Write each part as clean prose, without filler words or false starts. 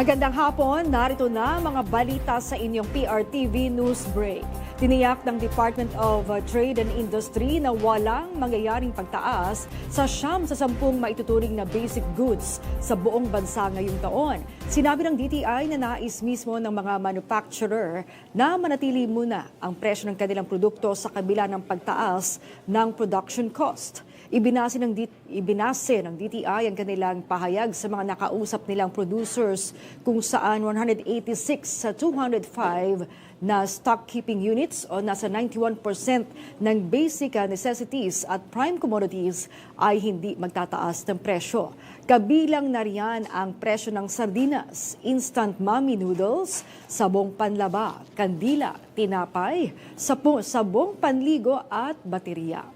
Magandang hapon, narito na mga balita sa inyong PRTV News Break. Tiniyak ng Department of Trade and Industry na walang mangyayaring pagtaas sa 9 sa 10 maituturing na basic goods sa buong bansa ngayong taon. Sinabi ng DTI na nais mismo ng mga manufacturer na manatili muna ang presyo ng kanilang produkto sa kabila ng pagtaas ng production cost. Ibinase ng DTI ang kanilang pahayag sa mga nakausap nilang producers kung saan 186 sa 205 na stock keeping units o nasa 91% ng basic necessities at prime commodities ay hindi magtataas ng presyo. Kabilang na riyan ang presyo ng sardinas, instant mommy noodles, sabong panlaba, kandila, tinapay, sabong panligo at baterya.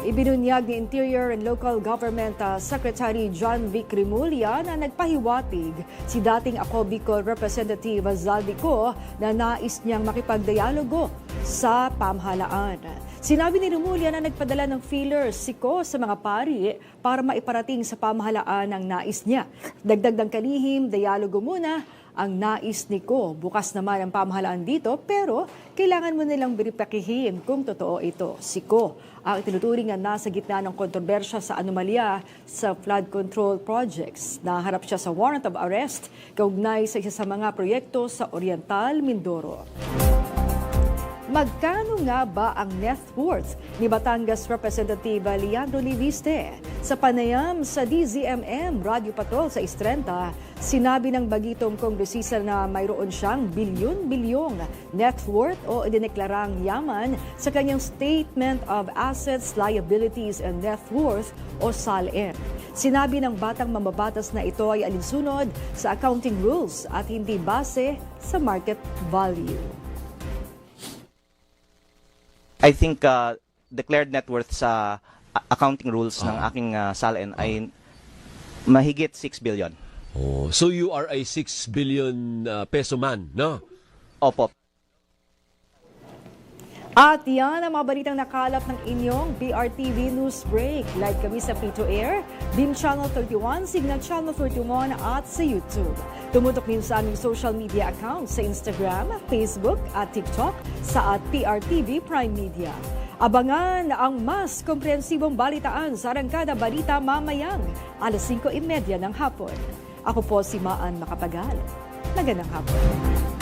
Ibinunyag ni Interior and Local Government Secretary John Vic Remulla na nagpahiwatig si dating Ako Bicol Representative Zaldico na nais niyang makipagdialogo sa pamahalaan. Sinabi ni Remulla na nagpadala ng feelers siko sa mga pari para maiparating sa pamahalaan ang nais niya. Dagdag ng kalihim, dialogo muna ang nais ni Ko. Bukas naman ang pamahalaan dito pero kailangan mo nilang biripakihin kung totoo ito. Si Ko ang itinuturing na nasa gitna ng kontrobersya sa anomalya sa flood control projects. Naharap siya sa warrant of arrest kaugnay sa isa sa mga proyekto sa Oriental, Mindoro. Magkano nga ba ang net worth ni Batangas Representative Leandro Liviste? Sa panayam sa DZMM Radio Patrol sa Istrenta, sinabi ng bagitong kongresista na mayroon siyang bilyon-bilyong net worth o idineklarang yaman sa kanyang Statement of Assets, Liabilities and Net Worth o SALN. Sinabi ng batang mambabatas na ito ay alinsunod sa accounting rules at hindi base sa market value. I think declared net worth sa accounting rules ng aking SALN ay mahigit 6 billion. Oh, so you are a 6 billion peso man, no? Opo. At yan ang mga balitang nakalap ng inyong PRTV News Break. Like kami sa Free-to-Air, Beam Channel 31, Signal Channel 31 at sa YouTube. Tumutok din sa aming social media accounts sa Instagram, Facebook at TikTok sa @PRTV Prime Media. Abangan ang mas komprehensibong balitaan sa Arangkada Balita mamayang 5:30 ng hapon. Ako po si Maan Macapagal. Magandang hapon.